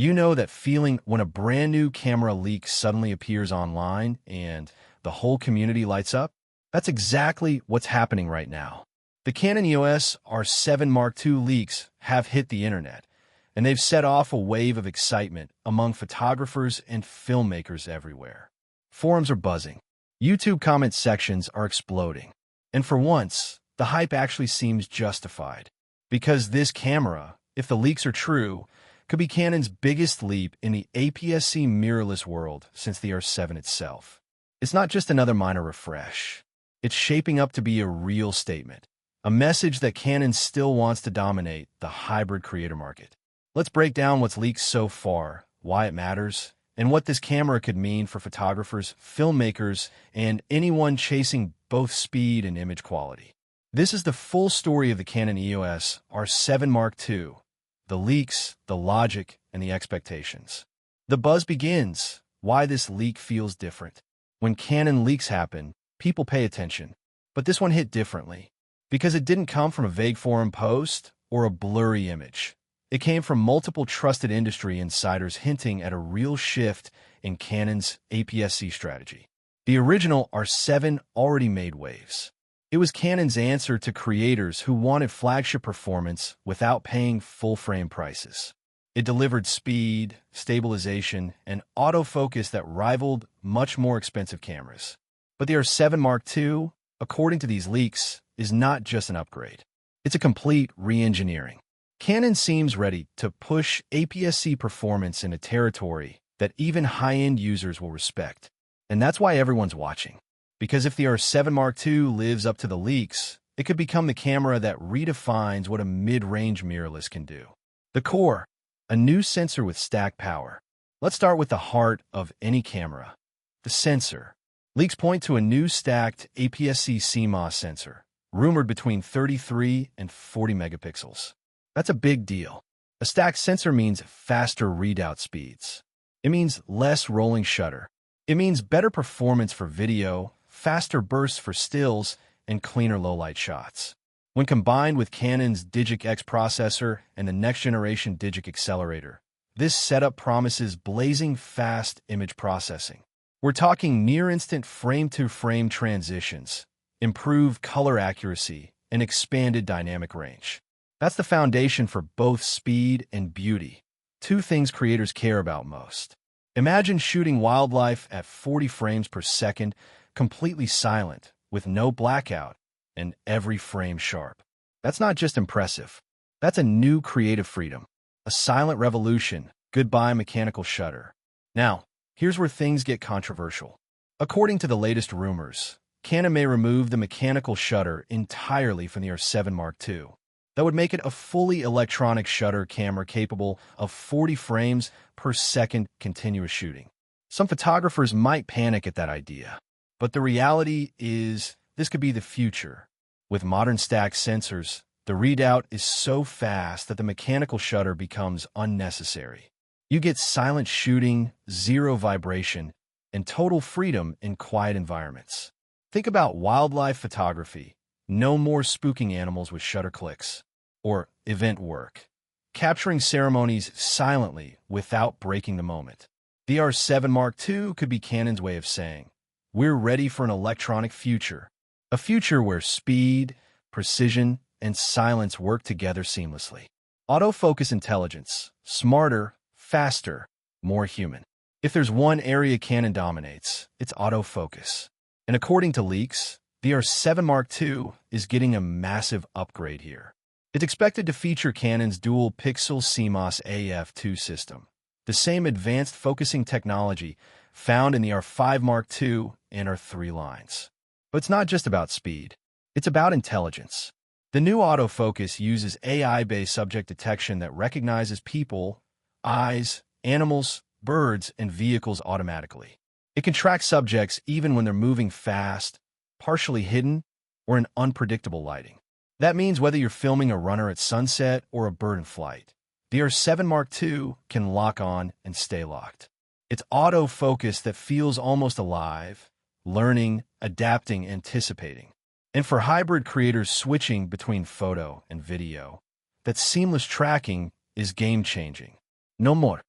You know that feeling when a brand new camera leak suddenly appears online and the whole community lights up? That's exactly what's happening right now. The Canon EOS R7 Mark II leaks have hit the internet, and they've set off a wave of excitement among photographers and filmmakers everywhere. Forums are buzzing. YouTube comment sections are exploding. And for once, the hype actually seems justified. Because this camera, if the leaks are true, could be Canon's biggest leap in the APS-C mirrorless world since the R7 itself. It's not just another minor refresh. It's shaping up to be a real statement, a message that Canon still wants to dominate the hybrid creator market. Let's break down what's leaked so far, why it matters, and what this camera could mean for photographers, filmmakers, and anyone chasing both speed and image quality. This is the full story of the Canon EOS R7 Mark II, the leaks, the logic, and the expectations. The buzz begins, why this leak feels different. When Canon leaks happen, people pay attention. But this one hit differently, because it didn't come from a vague forum post or a blurry image. It came from multiple trusted industry insiders hinting at a real shift in Canon's APS-C strategy. The original R7 already made waves. It was Canon's answer to creators who wanted flagship performance without paying full-frame prices. It delivered speed, stabilization, and autofocus that rivaled much more expensive cameras. But the R7 Mark II, according to these leaks, is not just an upgrade. It's a complete re-engineering. Canon seems ready to push APS-C performance in a territory that even high-end users will respect. And that's why everyone's watching. Because if the R7 Mark II lives up to the leaks, it could become the camera that redefines what a mid-range mirrorless can do. The core, a new sensor with stacked power. Let's start with the heart of any camera, the sensor. Leaks point to a new stacked APS-C CMOS sensor, rumored between 33 and 40 megapixels. That's a big deal. A stacked sensor means faster readout speeds. It means less rolling shutter. It means better performance for video, faster bursts for stills, and cleaner low-light shots. When combined with Canon's DIGIC X processor and the next-generation DIGIC Accelerator, this setup promises blazing fast image processing. We're talking near-instant frame-to-frame transitions, improved color accuracy, and expanded dynamic range. That's the foundation for both speed and beauty, two things creators care about most. Imagine shooting wildlife at 40 frames per second, completely silent, with no blackout, and every frame sharp. That's not just impressive. That's a new creative freedom. A silent revolution. Goodbye mechanical shutter. Now, here's where things get controversial. According to the latest rumors, Canon may remove the mechanical shutter entirely from the R7 Mark II. That would make it a fully electronic shutter camera capable of 40 frames per second continuous shooting. Some photographers might panic at that idea, but the reality is this could be the future. With modern stacked sensors, the readout is so fast that the mechanical shutter becomes unnecessary. You get silent shooting, zero vibration, and total freedom in quiet environments. Think about wildlife photography. No more spooking animals with shutter clicks. Or event work. Capturing ceremonies silently without breaking the moment. The R7 Mark II could be Canon's way of saying, we're ready for an electronic future. A future where speed, precision, and silence work together seamlessly. Autofocus intelligence. Smarter, faster, more human. If there's one area Canon dominates, it's autofocus. And according to leaks, the R7 Mark II is getting a massive upgrade here. It's expected to feature Canon's dual-pixel CMOS AF2 system, the same advanced focusing technology found in the R5 Mark II and R3 lines. But it's not just about speed. It's about intelligence. The new autofocus uses AI-based subject detection that recognizes people, eyes, animals, birds, and vehicles automatically. It can track subjects even when they're moving fast, partially hidden, or in unpredictable lighting. That means whether you're filming a runner at sunset or a bird in flight, the R7 Mark II can lock on and stay locked. It's autofocus that feels almost alive, learning, adapting, anticipating. And for hybrid creators switching between photo and video, that seamless tracking is game-changing. No more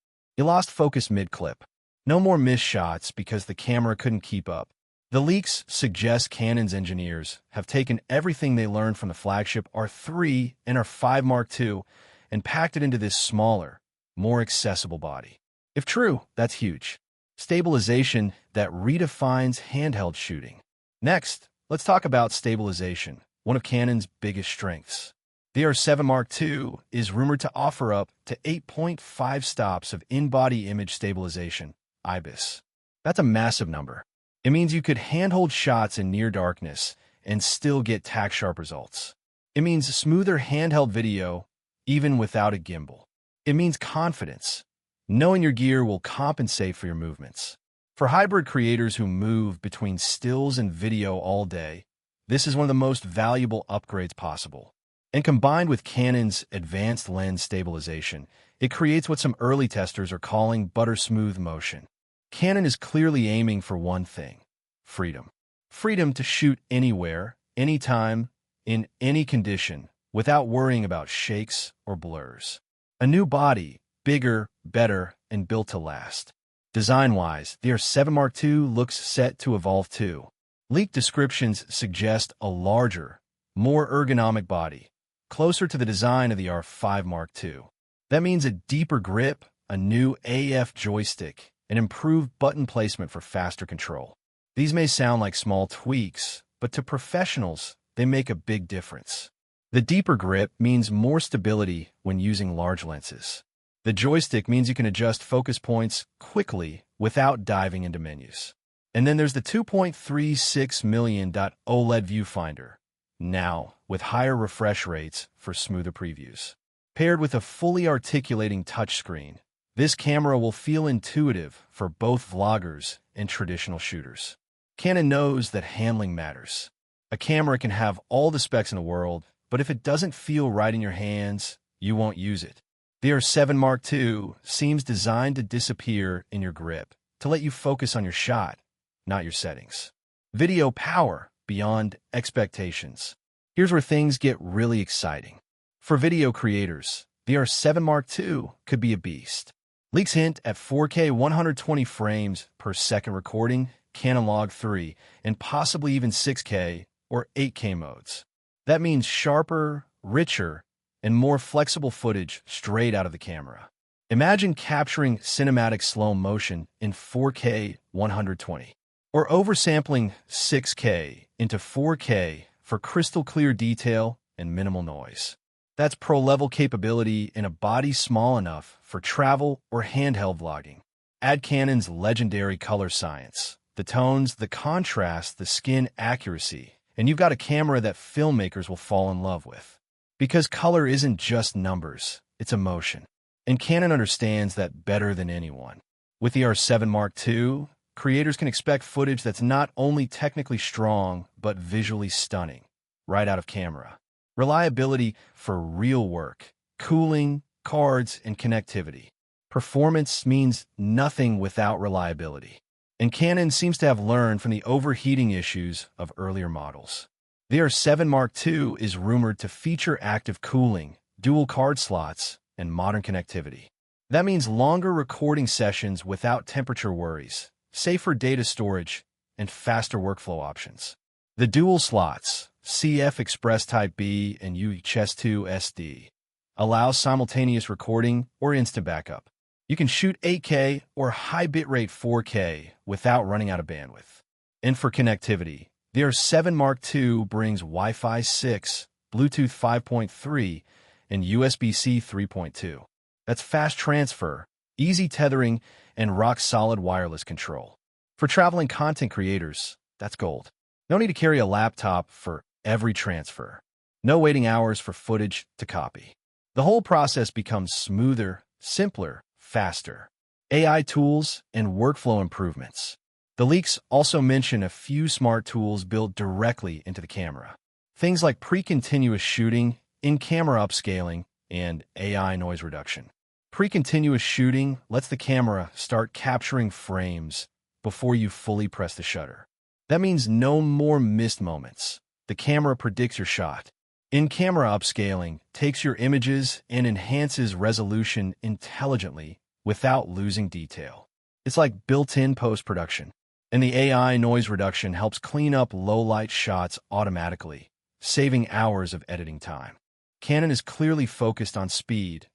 You lost focus mid-clip. No more missed shots because the camera couldn't keep up. The leaks suggest Canon's engineers have taken everything they learned from the flagship R3 and R5 Mark II and packed it into this smaller, more accessible body. If true, that's huge. Stabilization that redefines handheld shooting. Next, let's talk about stabilization, one of Canon's biggest strengths. The R7 Mark II is rumored to offer up to 8.5 stops of in-body image stabilization, IBIS. That's a massive number. It means you could handhold shots in near darkness and still get tack-sharp results. It means smoother handheld video even without a gimbal. It means confidence, knowing your gear will compensate for your movements. For hybrid creators who move between stills and video all day, this is one of the most valuable upgrades possible. And combined with Canon's advanced lens stabilization, it creates what some early testers are calling butter-smooth motion. Canon is clearly aiming for one thing: freedom. Freedom to shoot anywhere, anytime, in any condition, without worrying about shakes or blurs. A new body, bigger, better, and built to last. Design-wise, the R7 Mark II looks set to evolve too. Leaked descriptions suggest a larger, more ergonomic body, closer to the design of the R5 Mark II. That means a deeper grip, a new AF joystick, and improved button placement for faster control. These may sound like small tweaks, but to professionals, they make a big difference. The deeper grip means more stability when using large lenses. The joystick means you can adjust focus points quickly without diving into menus. And then there's the 2.36 million OLED viewfinder, now with higher refresh rates for smoother previews. Paired with a fully articulating touchscreen, this camera will feel intuitive for both vloggers and traditional shooters. Canon knows that handling matters. A camera can have all the specs in the world, but if it doesn't feel right in your hands, you won't use it. The R7 Mark II seems designed to disappear in your grip, to let you focus on your shot, not your settings. Video power beyond expectations. Here's where things get really exciting. For video creators, the R7 Mark II could be a beast. Leaks hint at 4K 120 frames per second recording, Canon Log 3, and possibly even 6K or 8K modes. That means sharper, richer, and more flexible footage straight out of the camera. Imagine capturing cinematic slow motion in 4K 120, or oversampling 6K into 4K for crystal clear detail and minimal noise. That's pro-level capability in a body small enough for travel or handheld vlogging. Add Canon's legendary color science, the tones, the contrast, the skin accuracy, and you've got a camera that filmmakers will fall in love with. Because color isn't just numbers, it's emotion. And Canon understands that better than anyone. With the R7 Mark II, creators can expect footage that's not only technically strong, but visually stunning, right out of camera. Reliability for real work, cooling, cards, and connectivity. Performance means nothing without reliability. And Canon seems to have learned from the overheating issues of earlier models. The R7 Mark II is rumored to feature active cooling, dual card slots, and modern connectivity. That means longer recording sessions without temperature worries, safer data storage, and faster workflow options. The dual slots, CF Express Type B and UHS-2 SD, allows simultaneous recording or instant backup. You can shoot 8K or high bitrate 4K without running out of bandwidth. And for connectivity, the R7 Mark II brings Wi-Fi 6, Bluetooth 5.3, and USB-C 3.2. That's fast transfer, easy tethering, and rock-solid wireless control. For traveling content creators, that's gold. No need to carry a laptop for every transfer. No waiting hours for footage to copy. The whole process becomes smoother, simpler, faster. AI tools and workflow improvements. The leaks also mention a few smart tools built directly into the camera. Things like pre-continuous shooting, in-camera upscaling, and AI noise reduction. Pre-continuous shooting lets the camera start capturing frames before you fully press the shutter. That means no more missed moments. The camera predicts your shot. In-camera upscaling takes your images and enhances resolution intelligently without losing detail. It's like built-in post-production. And the AI noise reduction helps clean up low-light shots automatically, saving hours of editing time. Canon is clearly focused on speed,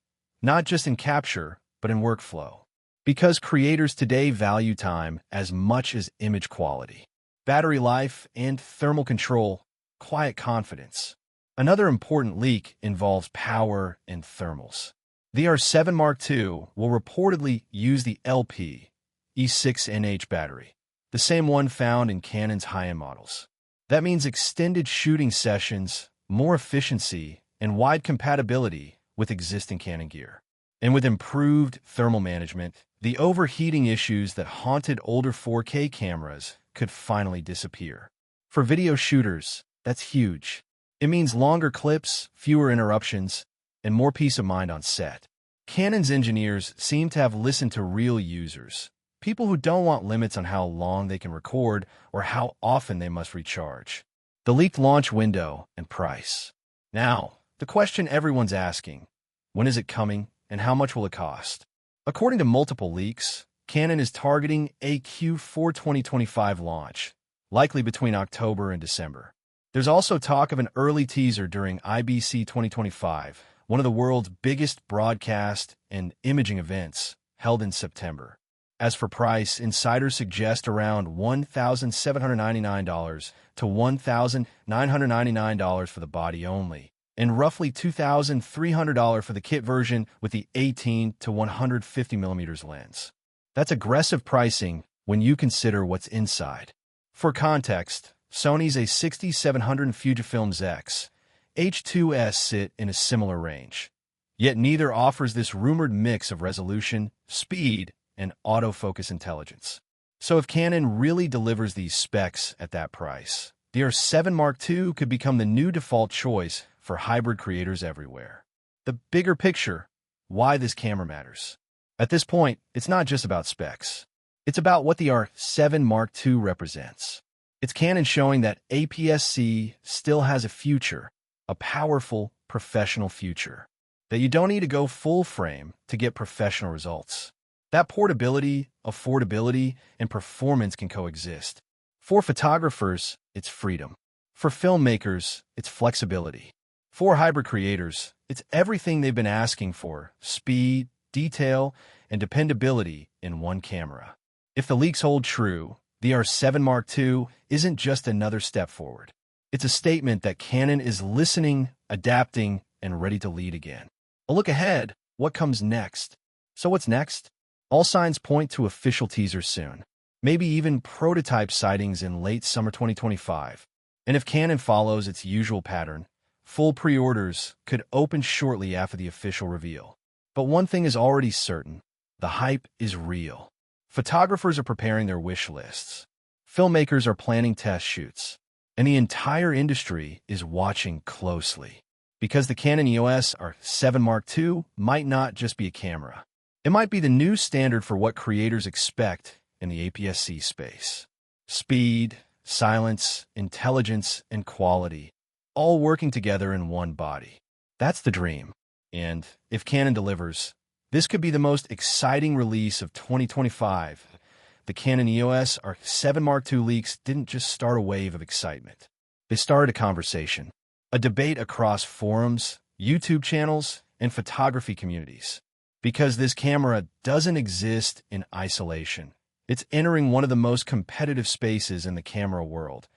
not just in capture, but in workflow. Because creators today value time as much as image quality. Battery life and thermal control, quiet confidence. Another important leak involves power and thermals. The R7 Mark II will reportedly use the LP E6NH battery, the same one found in Canon's high-end models. That means extended shooting sessions, more efficiency, and wide compatibility with existing Canon gear. And with improved thermal management, the overheating issues that haunted older 4K cameras could finally disappear. For video shooters, that's huge. It means longer clips, fewer interruptions, and more peace of mind on set. Canon's engineers seem to have listened to real users, people who don't want limits on how long they can record or how often they must recharge. The leaked launch window and price. Now, the question everyone's asking, when is it coming and how much will it cost? According to multiple leaks, Canon is targeting a Q4 2025 launch, likely between October and December. There's also talk of an early teaser during IBC 2025, one of the world's biggest broadcast and imaging events, held in September. As for price, insiders suggest around $1,799 to $1,999 for the body only, and roughly $2,300 for the kit version with the 18 to 150 mm lens. That's aggressive pricing when you consider what's inside. For context, Sony's A6700 and Fujifilm's X-H2S sit in a similar range. Yet neither offers this rumored mix of resolution, speed, and autofocus intelligence. So if Canon really delivers these specs at that price, the R7 Mark II could become the new default choice for hybrid creators everywhere. The bigger picture, why this camera matters. At this point, it's not just about specs. It's about what the R7 Mark II represents. It's Canon showing that APS-C still has a future, a powerful, professional future, that you don't need to go full frame to get professional results. That portability, affordability, and performance can coexist. For photographers, it's freedom. For filmmakers, it's flexibility. For hybrid creators, it's everything they've been asking for: speed, detail, and dependability in one camera. If the leaks hold true, the R7 Mark II isn't just another step forward. It's a statement that Canon is listening, adapting, and ready to lead again. A look ahead, what comes next? So what's next? All signs point to official teasers soon, maybe even prototype sightings in late summer 2025. And if Canon follows its usual pattern, full pre-orders could open shortly after the official reveal. But one thing is already certain: the hype is real. Photographers are preparing their wish lists. Filmmakers are planning test shoots. And the entire industry is watching closely. Because the Canon EOS R7 Mark II might not just be a camera. It might be the new standard for what creators expect in the APS-C space. Speed, silence, intelligence, and quality, all working together in one body. That's the dream. And if Canon delivers, this could be the most exciting release of 2025. The Canon EOS R7 Mark II leaks didn't just start a wave of excitement. They started a conversation, a debate across forums, YouTube channels, and photography communities. Because this camera doesn't exist in isolation. It's entering one of the most competitive spaces in the camera world: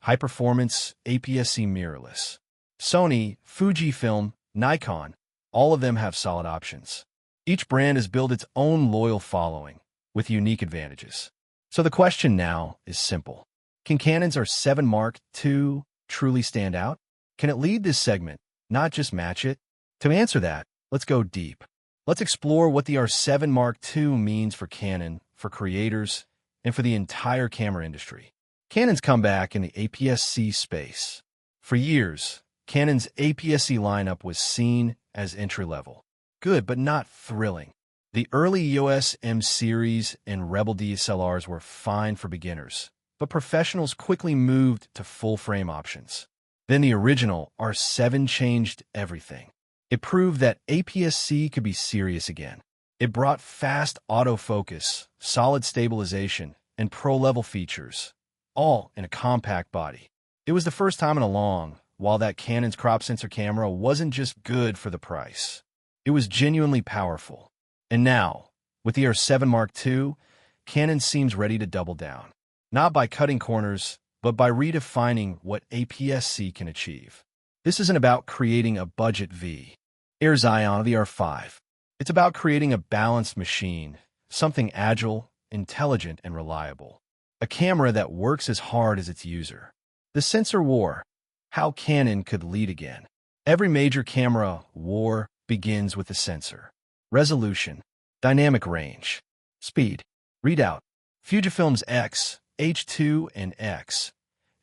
high-performance, APS-C mirrorless. Sony, Fujifilm, Nikon, all of them have solid options. Each brand has built its own loyal following, with unique advantages. So the question now is simple. Can Canon's R7 Mark II truly stand out? Can it lead this segment, not just match it? To answer that, let's go deep. Let's explore what the R7 Mark II means for Canon, for creators, and for the entire camera industry. Canon's comeback in the APS-C space. For years, Canon's APS-C lineup was seen as entry-level. Good, but not thrilling. The early EOS M series and Rebel DSLRs were fine for beginners, but professionals quickly moved to full-frame options. Then the original R7 changed everything. It proved that APS-C could be serious again. It brought fast autofocus, solid stabilization, and pro-level features, all in a compact body. It was the first time in a long while that Canon's crop sensor camera wasn't just good for the price. It was genuinely powerful. And now, with the R7 Mark II, Canon seems ready to double down. Not by cutting corners, but by redefining what APS-C can achieve. This isn't about creating a budget V. Air Zion of the R5. It's about creating a balanced machine, something agile, intelligent, and reliable. A camera that works as hard as its user. The sensor war. How Canon could lead again. Every major camera war begins with the sensor. Resolution, dynamic range, speed, readout. Fujifilm's X, H2, and X.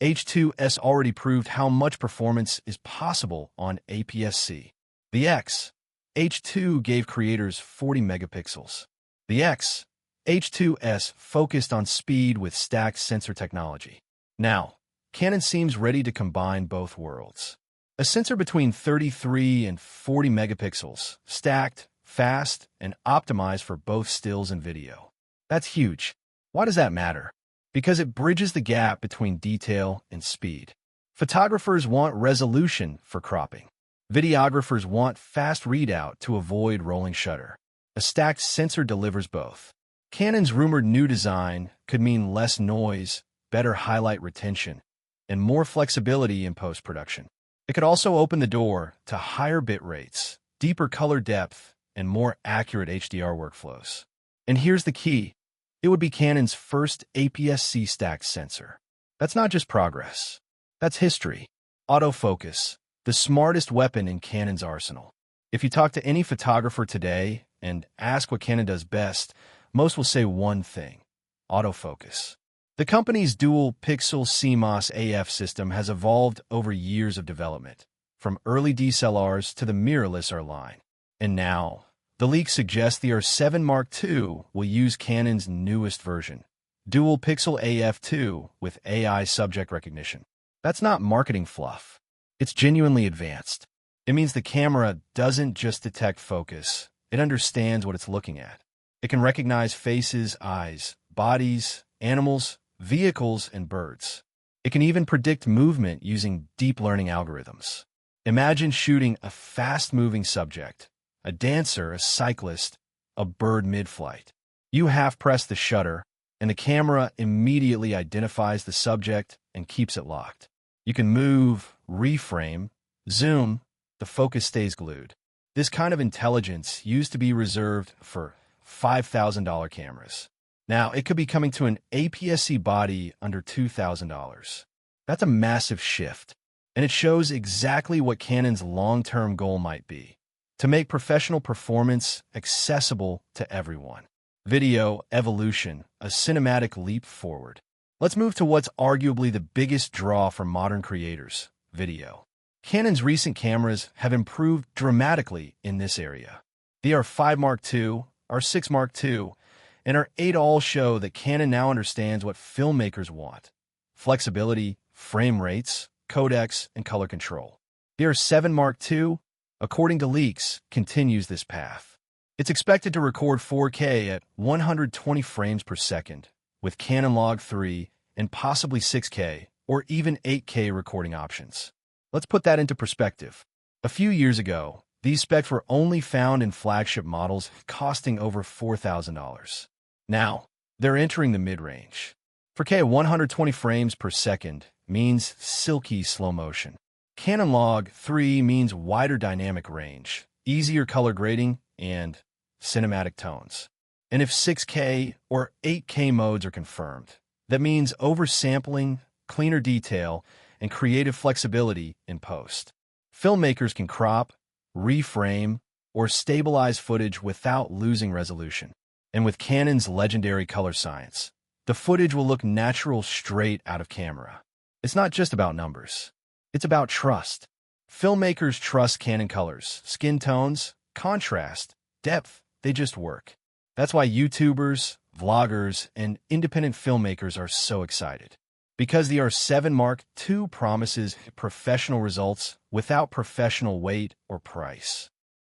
H2S already proved how much performance is possible on APS-C. The X, H2 gave creators 40 megapixels. The X, H2S focused on speed with stacked sensor technology. Now, Canon seems ready to combine both worlds. A sensor between 33 and 40 megapixels, stacked, fast, and optimized for both stills and video. That's huge. Why does that matter? Because it bridges the gap between detail and speed. Photographers want resolution for cropping. Videographers want fast readout to avoid rolling shutter. A stacked sensor delivers both. Canon's rumored new design could mean less noise, better highlight retention, and more flexibility in post-production. It could also open the door to higher bit rates, deeper color depth, and more accurate HDR workflows. And here's the key. It would be Canon's first APS-C stacked sensor. That's not just progress. That's history. Autofocus, the smartest weapon in Canon's arsenal. If you talk to any photographer today and ask what Canon does best, most will say one thing: autofocus. The company's dual-pixel CMOS AF system has evolved over years of development, from early DSLRs to the mirrorless R line. And now, the leak suggests the R7 Mark II will use Canon's newest version, dual-pixel AF2 with AI subject recognition. That's not marketing fluff. It's genuinely advanced. It means the camera doesn't just detect focus. It understands what it's looking at. It can recognize faces, eyes, bodies, animals, vehicles, and birds. It can even predict movement using deep learning algorithms. Imagine shooting a fast-moving subject, a dancer, a cyclist, a bird mid-flight. You half-press the shutter, and the camera immediately identifies the subject and keeps it locked. You can move, reframe, zoom, the focus stays glued. This kind of intelligence used to be reserved for $5,000 cameras. Now, it could be coming to an APS-C body under $2,000. That's a massive shift, and it shows exactly what Canon's long-term goal might be: to make professional performance accessible to everyone. Video evolution, a cinematic leap forward. Let's move to what's arguably the biggest draw for modern creators: video. Canon's recent cameras have improved dramatically in this area. The R5 Mark II, R6 Mark II, and R8 all show that Canon now understands what filmmakers want: flexibility, frame rates, codecs, and color control. The R7 Mark II, according to leaks, continues this path. It's expected to record 4K at 120 frames per second, with Canon Log 3 and possibly 6K or even 8K recording options. Let's put that into perspective. A few years ago, these specs were only found in flagship models costing over $4,000. Now, they're entering the mid-range. 4K at 120 frames per second means silky slow motion. Canon Log 3 means wider dynamic range, easier color grading, and cinematic tones. And if 6K or 8K modes are confirmed, that means oversampling, cleaner detail, and creative flexibility in post. Filmmakers can crop, reframe, or stabilize footage without losing resolution. And with Canon's legendary color science, the footage will look natural straight out of camera. It's not just about numbers. It's about trust. Filmmakers trust Canon colors, skin tones, contrast, depth. They just work. That's why YouTubers, vloggers, and independent filmmakers are so excited. Because the R7 Mark II promises professional results without professional weight or price.